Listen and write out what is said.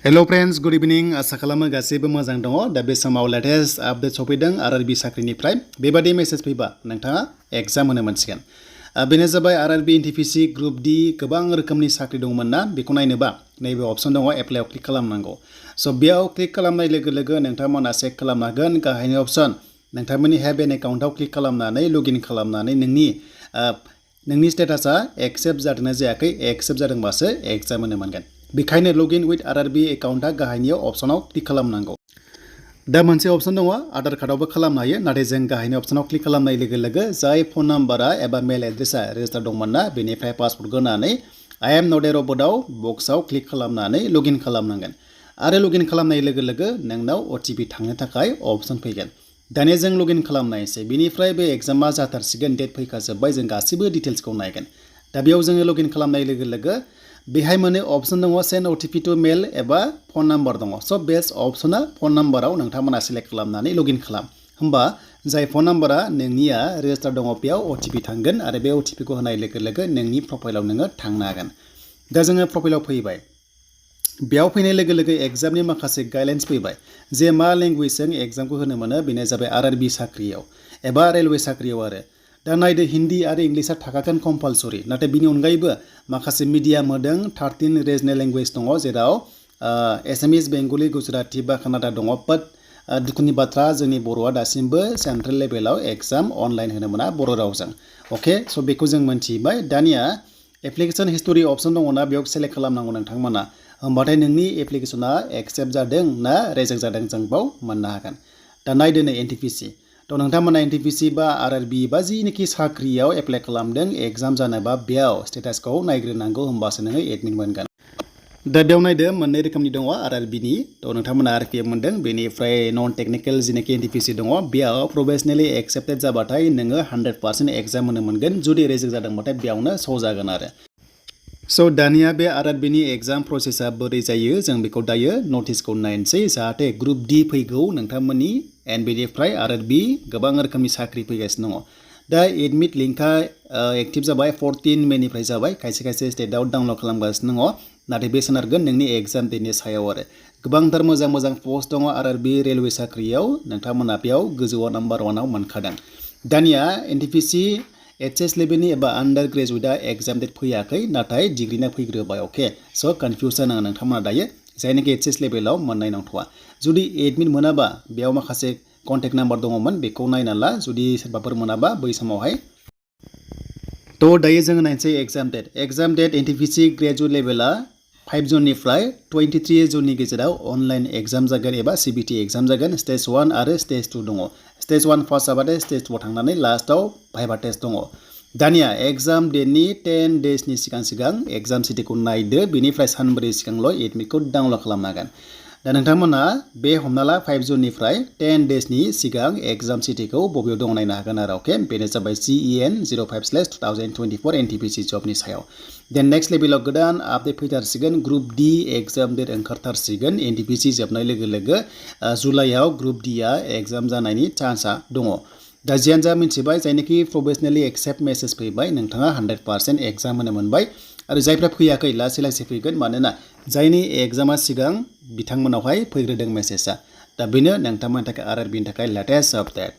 hello friends good इवनिं आशा खालामो गासैबो मोजां दङ दा बे समाव लेटेस्ट आपडेट सफैदों आरआरबी साख्रिनिफ्राय बेबादि मेसेज फैबा नोंथाङा एग्जाम होनो मोनसिगोन बेनो जाबाय आरआरबी एनटीपीसी ग्रुप डी गोबां रोखोमनि साख्रि दंमोन ना बेखौ नायनोबा नैबे अपसन दङ एप्लाइआव क्लिक खालामनांगौ स' बेयाव क्लिक खालामनाय लोगो लोगो नोंथांमोना चेक खालामनो हागोन गाहायनि अपसन नोंथांमोननि हेभ एन एकाउन्टआव क्लिक खालामनानै लगइन खालामनानै नोंनि स्टेटासा एक्सेप्ट जादोंना जायाखै एक्सेप्ट जादोंबासो एग्जाम होनो मोनगोन बेखायनो लगइन विथ आरआरबी एकाउन्टआ गाहायनि अपसनाव क्लिक खालामनांगौ दा मोनसे अपसन दङ आधार कार्डआवबो खालामनो हायो नाथाय जों गाहायनि अपसनाव क्लिक खालामनाय लोगो लोगो जाय फन नाम्बारा एबा मेल एड्रेसा रेजिस्टार दंमोन ना बेनिफ्राय पासवर्ड होनानै आइ एम नट ए रबटआव बक्सआव क्लिक खालामनानै लगइन खालामनांगोन आरो लगइन खालामनाय लोगो लोगो नोंनाव अटिपि थांनो थाखाय अपसन फैगोन दानिया जों लगइन खालामनायसै बेनिफ्राय बे एग्जामा जाथारसिगोन डेट फैखाजोब्बाय जों गासिबो डिटेल्सखौ नायगोन दा बेयाव जोङो लगइन खालामनाय लोगो लोगो बेहाय मोनसे अपसन दङ सेन्ड अटिपि टु मेल एबा फन नाम्बार दङ स' बेस्ट अपसना फन नाम्बाराव नोंथांमोना सिलेक्ट खालामनानै लगइन खालाम होमबा जाय फन नाम्बारा नोंनिया रेजिस्टार दङ बेयाव अटिपि थांगोन आरो बे अटिपिखौ होनाय लोगो लोगो नोंनि प्रफाइलाव नोङो थांनो हागोन दा जोङो प्रफाइलाव फैबाय बेयाव फैनाय लोगो लोगो एग्जामनि माखासे गाइडलाइन्स फैबाय जे मा लेंगुवेजजों एग्जामखौ होनो मोनो बेनो जाबाय आरआरबी साख्रियाव एबा रेलवे साख्रियाव आरो दा नायदो हिन्दी आरो इंलिशआ थाखागोन कम्पालसरि नाथाय बिनि अनगायैबो माखासे मिडियाम होदों 13 रिजनेल लेंगुवेज दङ जेराव SMS बेंगलि गुजराती बा कानाडा दङ बाट दुखुनि बाथ्रा जोंनि बर'आ दासिमबो सेन्ट्रेल लेभेलाव एग्जाम अनलाइन होनो मोना बर' रावजों अके स' बेखौ जों मोनथिबाय दानिया एप्लिकेसन हिस्टरि अपसन दङना बेयाव सेलेक्ट खालामनांगौ नोंथांमोना होमबाथाय नोंनि एप्लिकेसना एक्सेप्ट जादों ना रिजेक्ट जादों जों बाव मोननो हागोन दा नायदो नै NTPC थ' नोंथांमोना NTPC बा आरआरबी बा जिनिखि साख्रियाव एप्लाइ खालामदों एग्जाम जानोबा बेयाव स्टेटासखौ नायग्रोनांगौ होमबासो नोङो एडमिट मोनगोन दा बेयाव नायदो मोननै रोखोमनि दङ आरआरबीनि थ' नोंथांमोना RPF मोनदों बेनिफ्राय नन टेक्निकेल जिनिखि NTPC दङ बेयाव प्रफेसनेलि एक्सेप्टेड जाबाथाय नोङो 100% एग्जाम होनो मोनगोन जुदि रिजेक्ट जादोंबाथाय बेयावनो स' जागोन आरो स' दानिया बे आरआरबीनि एग्जाम प्रसेसा बोरै जायो जों बेखौ दायो नटिसखौ नायनोसै जाहाथे ग्रुप डी फैगौ नोंथांमोननि बेनिफ्राय आरआरबी गोबां रोखोमनि साख्रि फैगासिनो दङ दा एडमिट लिंकआ एक्टिभ जाबाय 14 मेनिफ्राय जाबाय खायसे खायसे स्टेटआव डाउनलड खालामगासिनो दङ नाथाय बे सोनारगोन नोंनि एग्जाम डेटनि सायाव आरो गोबांथार मोजां मोजां पस्ट दङ आरआरबी रेलवे साख्रियाव नोंथांमोना बेयाव गोजौआव नाम्बार 1आव मोनखादों दानिया NTPC HS लेभेलनि एबा आन्डार ग्रेजुवेटआ एग्जाम डेट फैयाखै नाथाय डिग्रिना फैग्रोबाय अके स' कनफिउस जानाङा नोंथांमोना दायो जायनाखि HS लेभेलाव मोननाय नंथ'आ जुदि एडमिट मोनाबा बेयाव माखासे कन्टेक्ट नाम्बार दङमोन बेखौ नायना ला जुदि सोरबाफोर मोनाबा बै समावहाय थ' दायो जोङो नायनोसै एग्जाम डेट NTPC ग्रेजुवेट लेभेला 5 जुननिफ्राय 23 जुननि गेजेराव अनलाइन एग्जाम जागोन एबा CBT एग्जाम जागोन स्टेज 1 आरो स्टेज 2 दङ स्टेज 1 पास जाबाथाय स्टेज 2 थांनानै लास्टआव भाइभा टेस्ट दङ दानिया एग्जाम डेटनि 10 डेजनि सिगां एग्जाम सिटिखौ नायदो बेनिफ्राय सानब्रै सिगांल' एडमिटखौ डाउनलड खालामनो हागोन दा नोंथांमोना बे हमना ला 5 जुननिफ्राय 10 डेजनि सिगां एग्जाम सिटिखौ बबेयाव दङ नायनो हागोन आरो अके बेनो जाबाय CEN 05/2024 NTPC जबनि सायाव देन नेक्स्ट लेभेलाव गोदान आपडेट फैथारसिगोन ग्रुप डी एग्जाम डेट ओंखारथारसिगोन NTPC जोबनाय लोगो लोगो जुलाइआव ग्रुप डीआ एग्जाम जानायनि चान्सआ दङ दा जियानो जा मिथिबाय जायनाखि प्रफेसनेलि एक्सेप्ट मेसेज फैबाय नोंथाङा 100% एग्जाम होनो मोनबाय आरो जायफ्रा फैयाखै लासै लासै फैगोन मानोना जायनि एग्जामा सिगां बिथांमोनावहाय फैग्रोदों मेसेजआ दा बेनो नोंथांमोननि थाखाय आरआरबीनि थाखाय लेटेस्ट आपडेट